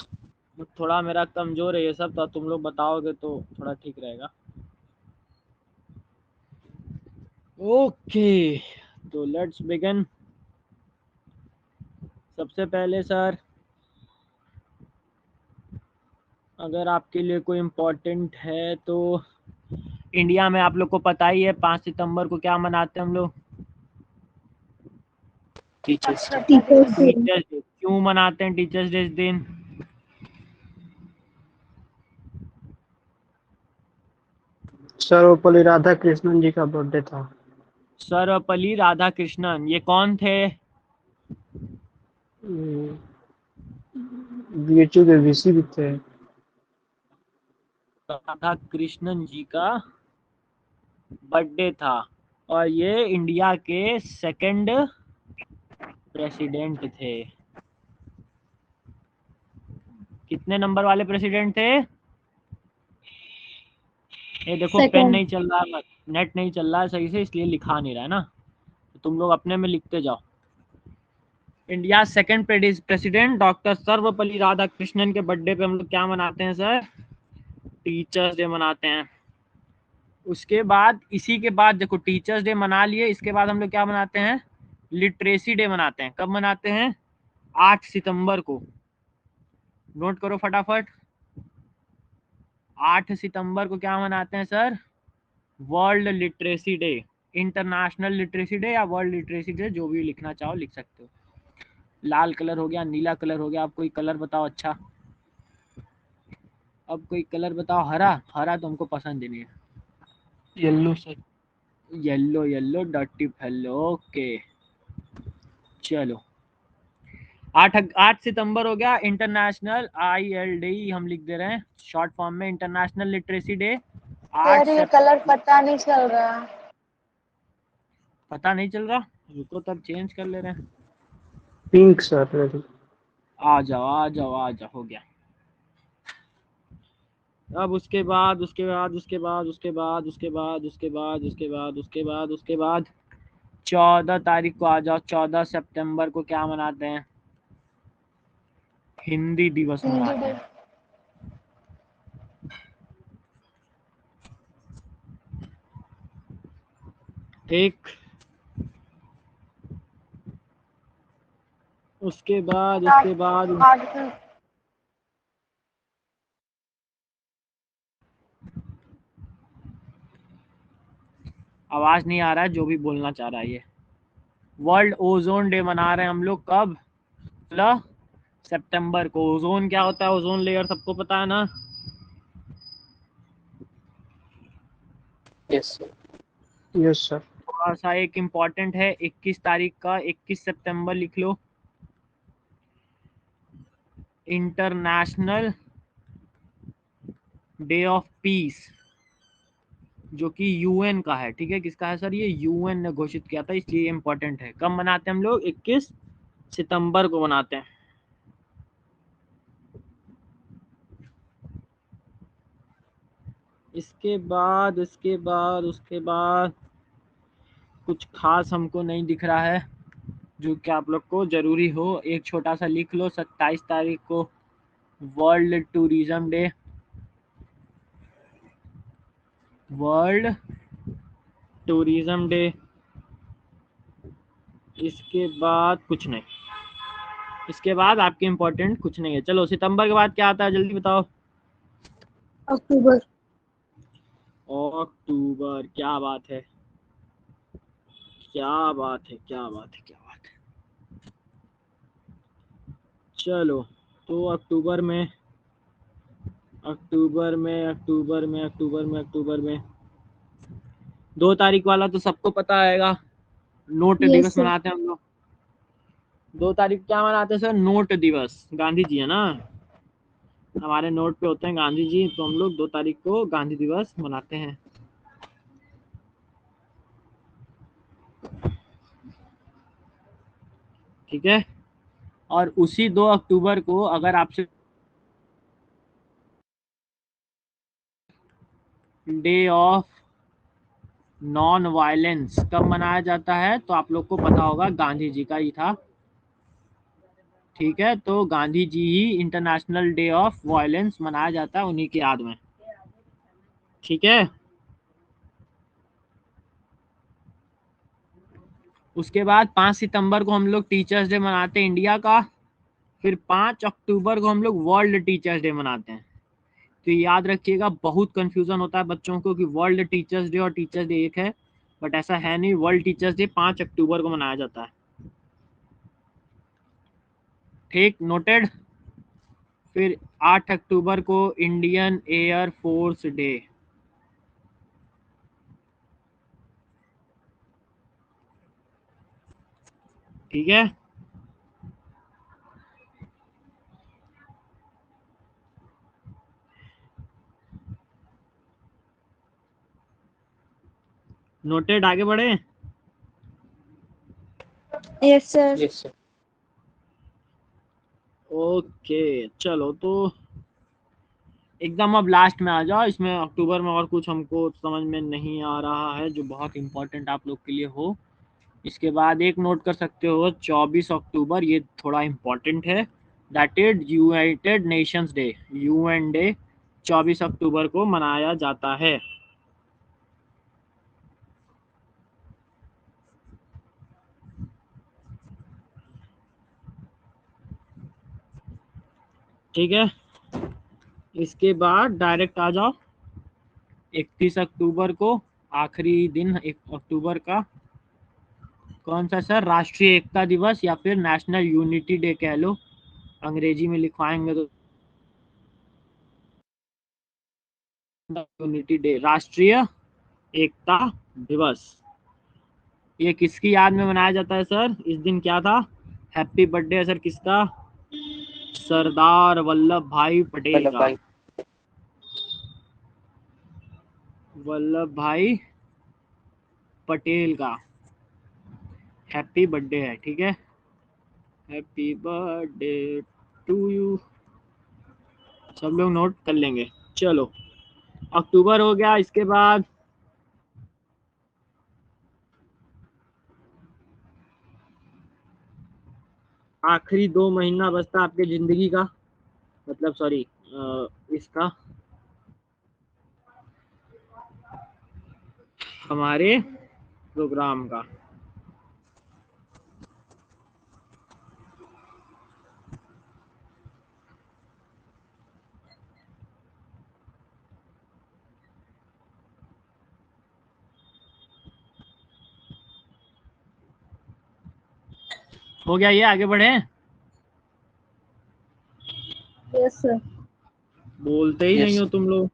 थोड़ा मेरा कमजोर है ये सब, तो तुम लोग बताओगे तो थोड़ा ठीक रहेगा। ओके तो लेट्स बिगिन। सबसे पहले सर, अगर आपके लिए कोई इम्पोर्टेंट है तो इंडिया में आप लोग को पता ही है 5 सितंबर को क्या मनाते हैं हम लोग? Teachers day. Teachers day. Teachers day. क्यों मनाते हैं टीचर्स डे इस दिन? सर्वपल्ली राधाकृष्णन जी का बर्थडे था। सर्वपल्ली राधाकृष्णन, ये कौन थे? बीएचयू के वीसी भी थे। राधाकृष्णन जी का बर्थडे था और ये इंडिया के सेकंड प्रेसिडेंट थे। कितने नंबर वाले प्रेसिडेंट थे? ये देखो पेन सेकंड। नहीं चल रहा है, नेट नहीं चल रहा है सही से, इसलिए लिखा नहीं रहा है ना। तुम लोग अपने में लिखते जाओ। India second president doctor Sarvepalli Radhakrishnan के बर्थडे पे हम लोग क्या मनाते हैं सर? टीचर्स डे मनाते हैं। उसके बाद इसी के बाद देखो टीचर्स डे मना लिए, इसके बाद हम लोग क्या मनाते हैं? लिटरेसी डे मनाते हैं। कब मनाते हैं? 8 सितंबर को। नोट करो फटाफट। 8 सितंबर को क्या मनाते हैं sir? World literacy day, international literacy day या वर्ल्ड लिटरेसी डे, जो भी लिखना चाहो लिख सकते हो। लाल कलर हो गया, नीला कलर हो गया, आप कोई कलर बताओ अच्छा। अब कोई कलर बताओ। हरा, हरा तुमको पसंद ही नहीं है। Yellow sir. Yellow, yellow dirty fellow. Okay चलो, 8 सितंबर हो गया इंटरनेशनल ILD, हम लिख दे रहे हैं शॉर्ट फॉर्म में, इंटरनेशनल लिटरेसी डे। यार ये कलर पता नहीं चल रहा। पता नहीं चल रहा, रुको तब चेंज कर ले रहे हैं। Pink sir. आ जाओ आ जाओ आ जाओ, हो गया। अब उसके बाद 14 तारीख को आ जाओ। 14 सितंबर को क्या मनाते हैं? हिंदी दिवस मनाते हैं। ठीक, उसके बाद आवाज नहीं आ रहा है जो भी बोलना चाह रहा है ये। वर्ल्ड ओजोन डे मना रहे हैं हम लोग। कब? 16 सितंबर को। ओजोन क्या होता है? ओजोन लेयर सबको पता है ना? Yes, sir. Yes sir. थोड़ा सा एक इम्पोर्टेंट है, 21 तारीख का, 21 सितंबर लिख लो, इंटरनेशनल डे ऑफ पीस, जो कि UN का है। ठीक है, किसका है सर? ये UN ने घोषित किया था, इसलिए इम्पोर्टेंट है। कब मनाते हैं हम लोग? 21 सितंबर को मनाते हैं। इसके बाद कुछ खास हमको नहीं दिख रहा है जो कि आप लोग को जरूरी हो। एक छोटा सा लिख लो, 27 तारीख को world tourism day, world tourism day. इसके बाद कुछ नहीं, इसके बाद आपके इम्पोर्टेंट कुछ नहीं है। चलो, सितंबर के बाद क्या आता है जल्दी बताओ। अक्टूबर। अक्टूबर, क्या बात है, क्या बात है, क्या बात है, क्या बात है। चलो, तो अक्टूबर में 2 तारीख वाला तो सबको पता आएगा, नोट यस दिवस सर। मनाते हैं हम लोग। 2 तारीख क्या मनाते हैं सर? नोट दिवस। गांधी जी है ना, हमारे नोट पे होते हैं गांधी जी, तो हम लोग 2 तारीख को गांधी दिवस मनाते हैं। ठीक है, और उसी 2 अक्टूबर को अगर आपसे डे ऑफ नॉन वायलेंस कब मनाया जाता है, तो आप लोग को पता होगा, गांधी जी का ही था। ठीक है, तो गांधी जी ही इंटरनेशनल डे ऑफ वायलेंस मनाया जाता है, उन्हीं की याद में। ठीक है, उसके बाद 5 सितंबर को हम लोग टीचर्स डे मनाते हैं इंडिया का। फिर 5 अक्टूबर को हम लोग वर्ल्ड टीचर्स डे मनाते हैं। तो याद रखिएगा, बहुत कंफ्यूजन होता है बच्चों को कि वर्ल्ड टीचर्स डे और टीचर्स डे एक है, बट ऐसा है नहीं। वर्ल्ड टीचर्स डे 5 अक्टूबर को मनाया जाता है। ठीक, नोटेड। फिर 8 अक्टूबर को इंडियन एयर फोर्स डे। ठीक है, नोटेड। आगे बढ़े। Yes sir. Yes, sir. Okay चलो, तो एकदम अब लास्ट में आ जाओ। इसमें अक्टूबर में और कुछ हमको समझ में नहीं आ रहा है जो बहुत इंपॉर्टेंट आप लोग के लिए हो। इसके बाद एक नोट कर सकते हो 24 अक्टूबर, ये थोड़ा इम्पोर्टेंट है, that is United Nations day, UN day 24 अक्टूबर को मनाया जाता है। ठीक है, इसके बाद डायरेक्ट आ जाओ 31 अक्टूबर को, आखिरी दिन 1 अक्टूबर का कौन सा सर, राष्ट्रीय एकता दिवस या फिर नेशनल यूनिटी डे कह लो, अंग्रेजी में लिखवाएंगे तो यूनिटी डे, राष्ट्रीय एकता दिवस। ये किसकी याद में मनाया जाता है सर? इस दिन क्या था? हैप्पी बर्थडे है सर किसका? सरदार वल्लभ भाई पटेल वल्लभ का। भाई। वल्लभ भाई पटेल का हैप्पी बर्थडे है, ठीक है, हैप्पी बर्थडे टू यू, सब लोग नोट कर लेंगे। चलो अक्टूबर हो गया, इसके बाद आखिरी 2 महीना बचता आपके जिंदगी का, मतलब सॉरी इसका, हमारे प्रोग्राम का। हो गया, ये आगे बढ़े, यस सर। बोलते ही Yes, नहीं हो sir. तुम लोग।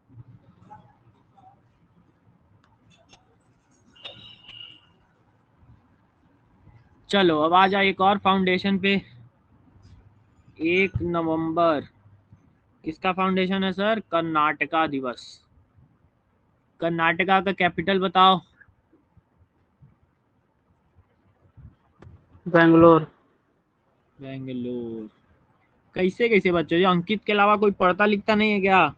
चलो अब आ जाओ एक और फाउंडेशन पे। 1 नवंबर किसका फाउंडेशन है सर? कर्नाटका दिवस। कर्नाटका का कैपिटल बताओ। बेंगलोर। बेंगलोर। कैसे कैसे बच्चों, ये अंकित के अलावा कोई पढ़ता लिखता नहीं है क्या?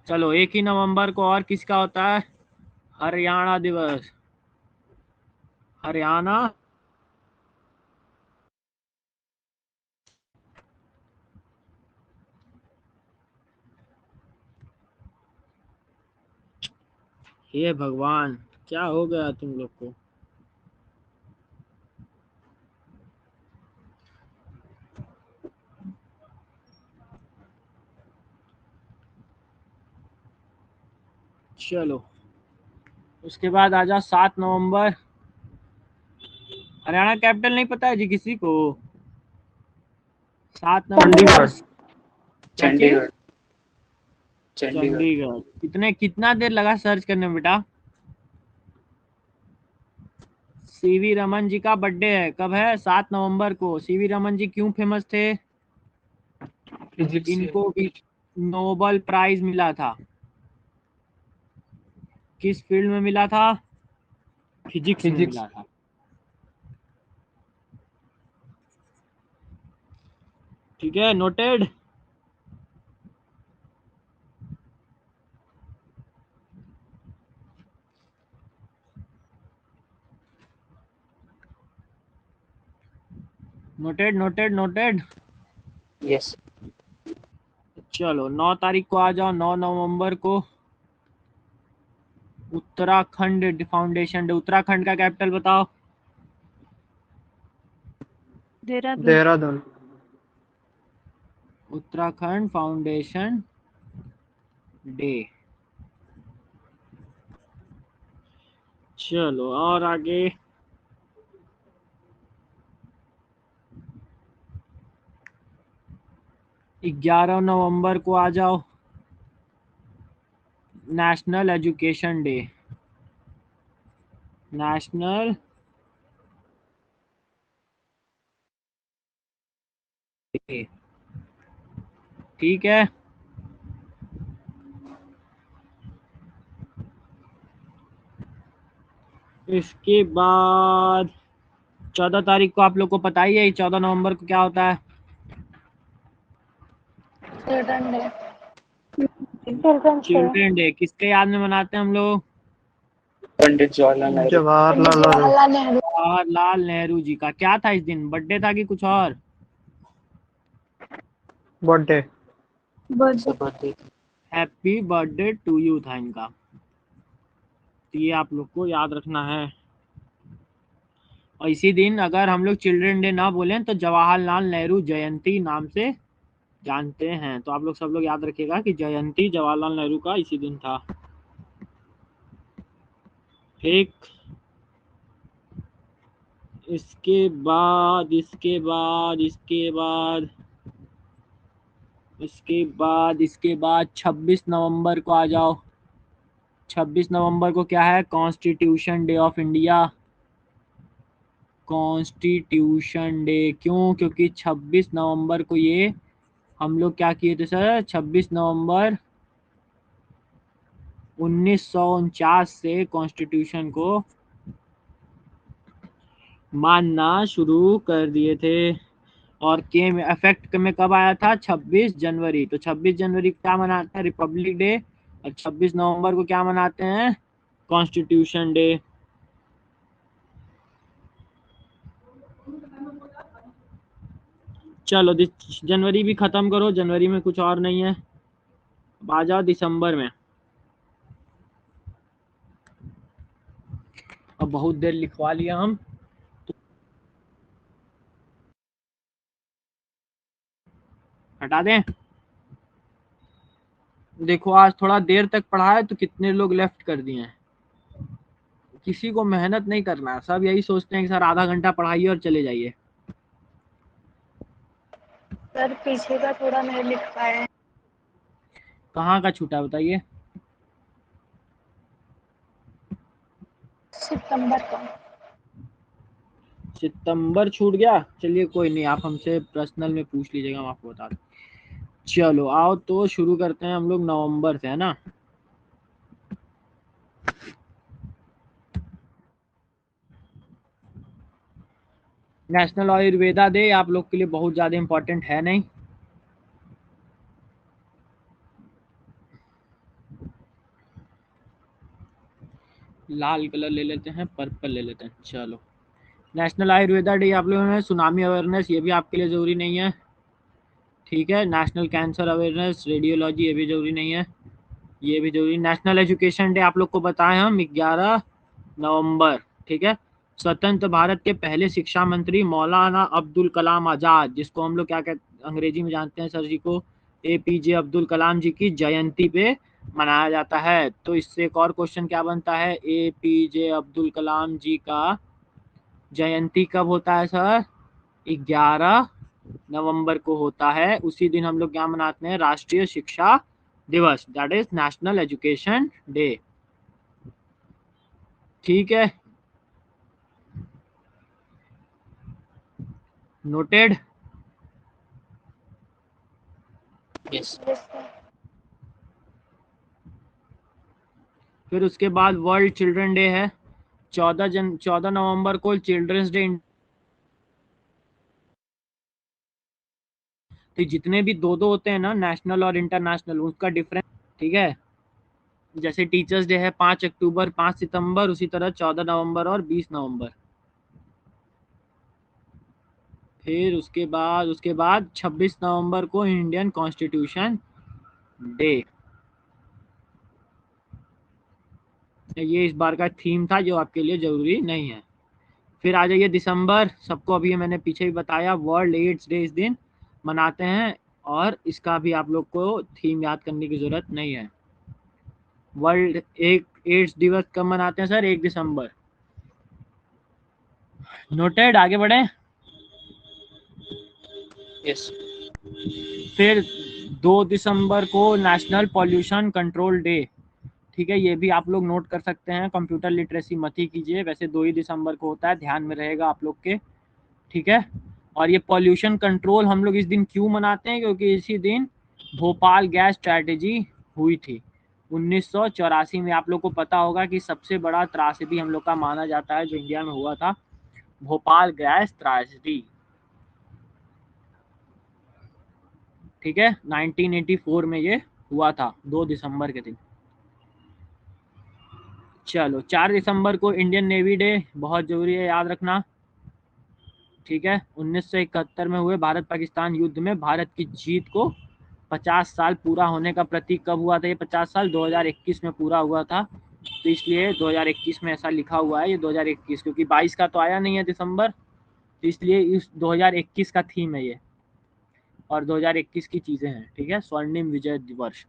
चलो 1 ही नवंबर को और किसका होता है? हरियाणा दिवस। हरियाणा हे भगवान, क्या हो गया तुम लोग को? चलो उसके बाद आ जाओ 7 नवंबर। हरियाणा कैपिटल नहीं पता है जी किसी को? 7 नवंबर चंडीगढ़। क्या चीज? चंडीगढ़। चंडीगढ़। चंडीगढ़। कितना देर लगा सर्च करने में बेटा? सीवी रमन जी का बर्थडे है, कब है? 7 नवंबर को। सीवी रमन जी क्यों फेमस थे? फिजिक्स से। इनको भी नोबेल प्राइज मिला था। किस फील्ड में मिला था? फिजिक्स में फिजिक्स। मिला था। ठीक है, noted. Noted noted noted. Yes. चलो 9 तारीख को आ जाओ, 9 नवंबर को उत्तराखंड फाउंडेशन डे। उत्तराखंड का कैपिटल बताओ। देहरादून। देहरादून। Uttarakhand foundation day. चलो और आगे 11 नवंबर को आ जाओ, national education day. National day, ठीक है। इसके बाद 14 तारीख को आप लोग को पता ही है 14 नवंबर को क्या होता है? Return day. चिल्ड्रन डे किसके याद में मनाते हैं हम लोग? पंडित जवाहरलाल नेहरू। जवाहरलाल नेहरू। जवाहरलाल नेहरू जी का क्या था इस दिन? बर्थडे था कि कुछ और? Birthday. Birthday. Happy birthday to you था इनका, तो ये आप लोग को याद रखना है। और इसी दिन अगर हम लोग चिल्ड्रन डे ना बोलें तो जवाहरलाल नेहरू जयंती नाम से जानते हैं, तो आप लोग सब लोग याद रखिएगा कि जयंती जवाहरलाल नेहरू का इसी दिन था। ठीक, इसके बाद इसके बाद इसके बाद इसके बाद इसके बाद 26 नवंबर को आ जाओ। 26 नवंबर को क्या है? Constitution day of India. Constitution day क्यों? क्योंकि 26 नवंबर को ये हम लोग क्या किए थे सर? 26 नवंबर 1949 से कॉन्स्टिट्यूशन को मानना शुरू कर दिए थे। और के में इफेक्ट में कब आया था? 26 जनवरी। तो 26 जनवरी को क्या मनाते हैं? Republic day. और 26 नवंबर को क्या मनाते हैं? Constitution day. चलो जनवरी भी खत्म करो, जनवरी में कुछ और नहीं है। अब आ जाओ दिसंबर में। अब बहुत देर लिखवा लिया हम, हटा दें। देखो आज थोड़ा देर तक पढ़ा है तो कितने लोग लेफ्ट कर दिए हैं। किसी को मेहनत नहीं करना है, सब यही सोचते हैं कि सर आधा घंटा पढ़ाइए और चले जाइए। सर पीछे का थोड़ा नहीं लिख पाए। कहाँ का छूटा बताइए? सितंबर का। सितंबर छूट गया? चलिए कोई नहीं, आप हमसे पर्सनल में पूछ लीजिएगा, हम आपको बता दें। चलो आओ तो शुरू करते हैं हम लोग नवंबर से, है ना। नेशनल आयुर्वेदा डे आप लोग के लिए बहुत ज़्यादा इम्पोर्टेंट है नहीं। लाल कलर ले लेते हैं, पर्पल ले लेते हैं। चलो नेशनल आयुर्वेदा डे आप लोगों ने, सुनामी अवेयरनेस ये भी आपके लिए ज़रूरी नहीं है, ठीक है। नेशनल कैंसर अवेयरनेस, रेडियोलॉजी ये भी ज़रूरी नहीं है, ये भी जरूरी। नेशनल एजुकेशन डे आप लोग को बताएं हम 11 नवंबर, ठीक है। स्वतंत्र भारत के पहले शिक्षा मंत्री मौलाना अब्दुल कलाम आज़ाद, जिसको हम लोग क्या कहते अंग्रेजी में जानते हैं सर जी को, APJ अब्दुल कलाम जी की जयंती पे मनाया जाता है। तो इससे एक और क्वेश्चन क्या बनता है? APJ अब्दुल कलाम जी का जयंती कब होता है सर? 11 नवंबर को होता है। उसी दिन हम लोग क्या मनाते हैं? राष्ट्रीय शिक्षा दिवस, that is national education day, ठीक है। नोटेड। यस। फिर उसके बाद वर्ल्ड चिल्ड्रन डे है 14 नवंबर को चिल्ड्रंस डे। तो जितने भी दो होते हैं ना, नेशनल और इंटरनेशनल, उसका डिफरेंस, ठीक है। जैसे टीचर्स डे है 5 अक्टूबर 5 सितंबर, उसी तरह 14 नवंबर और 20 नवंबर। फिर उसके बाद 26 नवंबर को इंडियन कॉन्स्टिट्यूशन डे। ये इस बार का थीम था जो आपके लिए जरूरी नहीं है। फिर आ जाइए दिसंबर, सबको अभी मैंने पीछे भी बताया, वर्ल्ड एड्स डे इस दिन मनाते हैं, और इसका भी आप लोग को थीम याद करने की जरूरत नहीं है। वर्ल्ड एड्स दिवस कब मनाते हैं सर? 1 दिसंबर। नोटेड, आगे बढ़े। यस। फिर 2 दिसंबर को नेशनल पॉल्यूशन कंट्रोल डे, ठीक है। ये भी आप लोग नोट कर सकते हैं, कंप्यूटर लिटरेसी मत ही कीजिए, वैसे 2 ही दिसंबर को होता है, ध्यान में रहेगा आप लोग के, ठीक है। और ये पॉल्यूशन कंट्रोल हम लोग इस दिन क्यों मनाते हैं? क्योंकि इसी दिन भोपाल गैस स्ट्रैटेजी हुई थी 1984 में। आप लोग को पता होगा कि सबसे बड़ा त्रासदी हम लोग का माना जाता है जो इंडिया में हुआ था, भोपाल गैस त्रासदी, ठीक है। 1984 में ये हुआ था 2 दिसंबर के दिन। चलो 4 दिसंबर को इंडियन नेवी डे, बहुत जरूरी है याद रखना, ठीक है। 1971 में हुए भारत पाकिस्तान युद्ध में भारत की जीत को 50 साल पूरा होने का प्रतीक कब हुआ था? ये 50 साल 2021 में पूरा हुआ था, तो इसलिए 2021 में ऐसा लिखा हुआ है ये 2021, क्योंकि 22 का तो आया नहीं है दिसंबर, तो इसलिए इस 2021 का थीम है ये, और 2021 की चीज़ें हैं, ठीक है। स्वर्णिम विजय दिवस।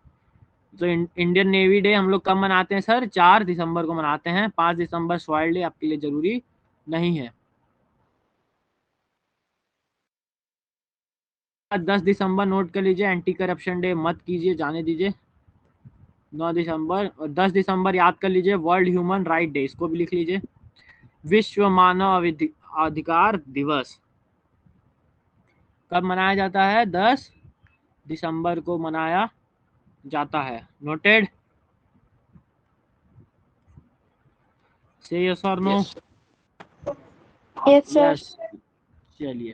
तो इंडियन नेवी डे हम लोग कब मनाते हैं सर? 4 दिसंबर को मनाते हैं। 5 दिसंबर सॉइल डे आपके लिए जरूरी नहीं है। 10 दिसंबर नोट कर लीजिए, एंटी करप्शन डे मत कीजिए, जाने दीजिए। 9 दिसंबर और 10 दिसंबर याद कर लीजिए, वर्ल्ड ह्यूमन राइट डे, इसको भी लिख लीजिए। विश्व मानव अधिकार दिवस कब मनाया जाता है? 10 दिसंबर को मनाया जाता है। नोटेड? से यस और no? Yes. Yes sir. Yes. चलिए,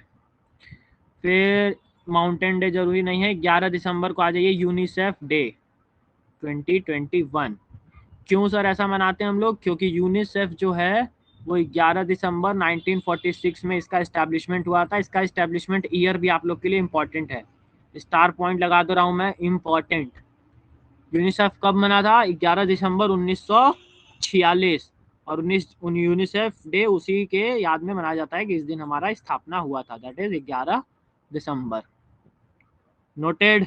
फिर माउंटेन डे जरूरी नहीं है। 11 दिसंबर को आ जाइए, यूनिसेफ डे 2021। क्यों सर ऐसा मनाते हैं हम लोग? क्योंकि यूनिसेफ जो है वो 11 दिसंबर 1946 में इसका इस्टेब्लिशमेंट हुआ था। इसका इस्टेब्लिशमेंट ईयर भी आप लोग के लिए इम्पोर्टेंट है, स्टार पॉइंट लगा दे रहा हूँ मैं, इम्पोर्टेंट। यूनिसेफ कब मना था? 11 दिसंबर 1946, और यूनिसेफ डे उसी के याद में मनाया जाता है कि इस दिन हमारा स्थापना हुआ था, that is 11 December. Noted?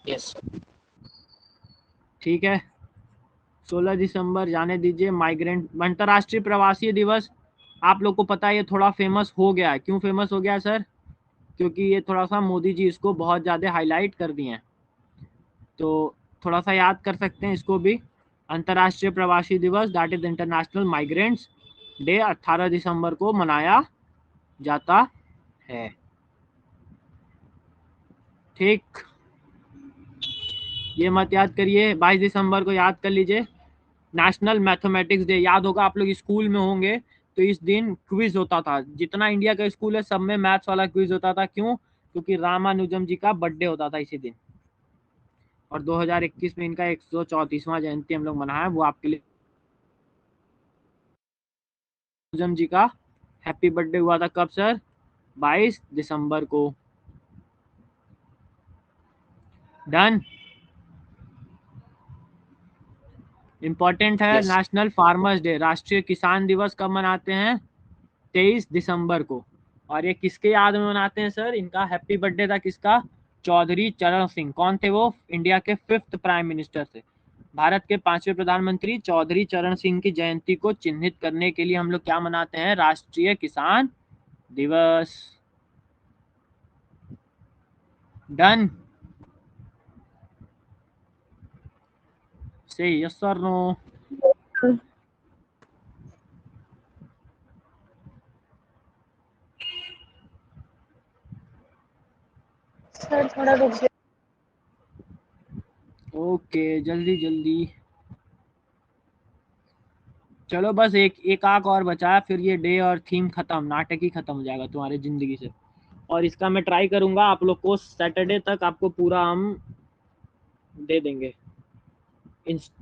Yes. ठीक है। 16 दिसंबर जाने दीजिए, माइग्रेंट अंतर्राष्ट्रीय प्रवासी दिवस। आप लोग को पता है ये थोड़ा फेमस हो गया है। क्यों फेमस हो गया है सर? क्योंकि ये थोड़ा सा मोदी जी इसको बहुत ज़्यादा हाईलाइट कर दिए हैं, तो थोड़ा सा याद कर सकते हैं इसको भी। अंतर्राष्ट्रीय प्रवासी दिवस, that is international migrants day, 18 दिसंबर को मनाया जाता है, ठीक। ये मत याद करिए। 22 दिसंबर को याद कर लीजिए, नेशनल मैथमेटिक्स डे। याद होगा आप लोग स्कूल में होंगे तो इस दिन क्विज होता था, जितना इंडिया का स्कूल है सब में मैथ्स वाला क्विज होता था। क्यों? क्योंकि रामानुजम जी का बर्थडे होता था इसी दिन, और 2021 में इनका 134वां जयंती हम लोग मनाया है, वो आपके लिए रामानुजम जी का हैप्पी बर्थडे हुआ था। कब सर? 22 दिसंबर को। डन? इंपॉर्टेंट है। Yes. नेशनल फार्मर्स डे, राष्ट्रीय किसान दिवस कब मनाते हैं? 23 दिसंबर को। और ये किसके याद में मनाते हैं सर? इनका हैप्पी बर्थडे था किसका? चौधरी चरण सिंह। कौन थे वो? इंडिया के 5th प्राइम मिनिस्टर थे, भारत के 5वें प्रधानमंत्री चौधरी चरण सिंह की जयंती को चिन्हित करने के लिए हम लोग क्या मनाते हैं? राष्ट्रीय किसान दिवस। डन? से यस और नो? सर थोड़ा रुक जाइए। ओके, जल्दी जल्दी। चलो बस एक आंख और बचा है, फिर ये डे और थीम खत्म, नाटक ही खत्म हो जाएगा तुम्हारे जिंदगी से। और इसका मैं ट्राई करूंगा आप लोग को सैटरडे तक आपको पूरा हम दे देंगे,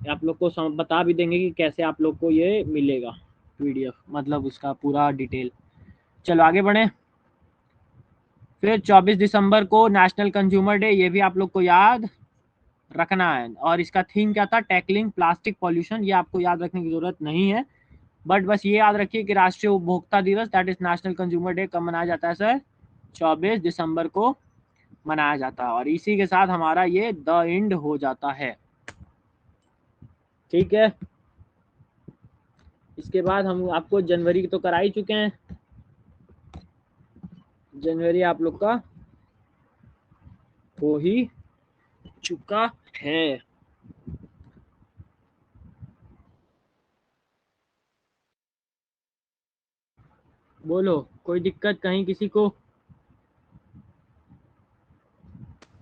आप लोग को बता भी देंगे कि कैसे आप लोग को ये मिलेगा PDF, मतलब उसका पूरा डिटेल। चलो आगे बढ़े। फिर 24 दिसंबर को नेशनल कंज्यूमर डे, ये भी आप लोग को याद रखना है। और इसका थीम क्या था? Tackling plastic pollution. ये आपको याद रखने की जरूरत नहीं है, बट बस ये याद रखिए कि राष्ट्रीय उपभोक्ता दिवस, that is national consumer day, कब मनाया जाता है सर? 24 दिसंबर को मनाया जाता है। और इसी के साथ हमारा ये द एंड हो जाता है, ठीक है। इसके बाद हम आपको जनवरी तो करा ही चुके हैं, जनवरी आप लोग का हो ही चुका है। बोलो, कोई दिक्कत कहीं किसी को?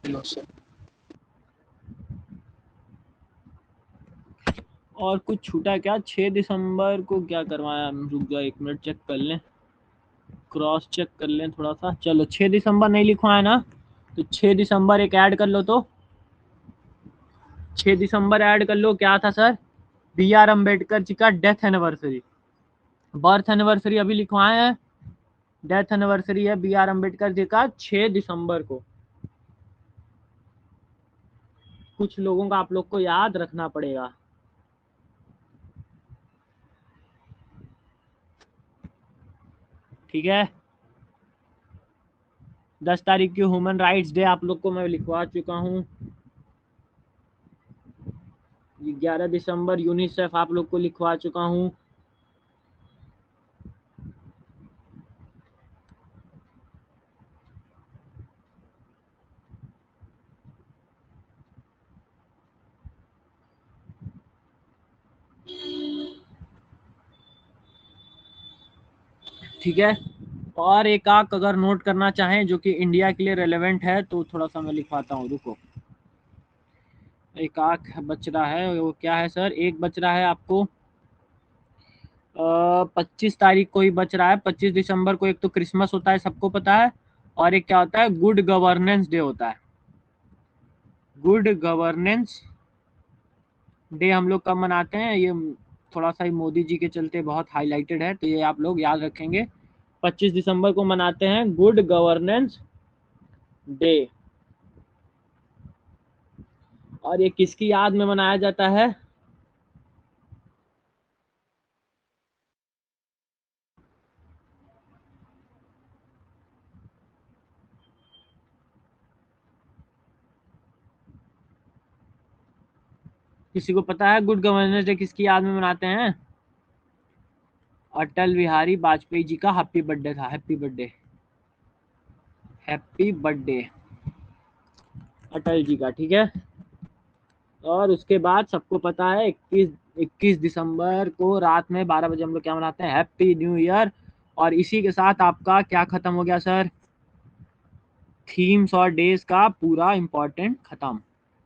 No, sir. और कुछ छूटा क्या? 6 दिसंबर को क्या करवाया? रुक जाओ 1 मिनट चेक कर लें। क्रॉस चेक कर लें थोड़ा सा। चलो 6 दिसंबर नहीं लिखा है ना, तो 6 दिसंबर एक ऐड कर लो। तो 6 दिसंबर ऐड कर लो। क्या था sir? B are Ambedkar ji का डेथ एनिवर्सरी। बर्थ एनिवर्सरी अभी लिखवाए हैं, डेथ एनिवर्सरी है बी आर अम्बेडकर जी का 6 दिसंबर को। कुछ लोगों का आप लोग को याद रखना पड़ेगा। ठीक है, 10 तारीख की ह्यूमन राइट्स डे आप लोग को मैं लिखवा चुका हूँ। 11 दिसंबर यूनिसेफ आप लोग को लिखवा चुका हूँ। ठीक है, और एक आक अगर नोट करना चाहें जो कि इंडिया के लिए रेलेवेंट है तो थोड़ा सा मैं लिखवाता हूँ, रुको। एक आक बच रहा है, वो क्या है सर? एक बच रहा है आपको 25 तारीख को ही बच रहा है। 25 दिसंबर को एक तो क्रिसमस होता है, सबको पता है, और एक क्या होता है? गुड गवर्नेंस डे होता है। गुड गवर्नेंस डे हम लोग कब मनाते हैं? ये थोड़ा सा ही मोदी जी के चलते बहुत हाईलाइटेड है, तो ये आप लोग याद रखेंगे। 25 दिसंबर को मनाते हैं गुड गवर्नेंस डे। और ये किसकी याद में मनाया जाता है? किसी को पता है गुड गवर्नेंस डे किसकी याद में मनाते हैं? अटल बिहारी वाजपेयी जी का हैप्पी बर्थडे था। Happy birthday, happy birthday Atal ji का। ठीक है, और उसके बाद सबको पता है 21 दिसंबर को रात में 12 बजे हम लोग क्या मनाते हैं? Happy new year. और इसी के साथ आपका क्या खत्म हो गया सर? थीम्स और डेज का पूरा इंपॉर्टेंट खत्म।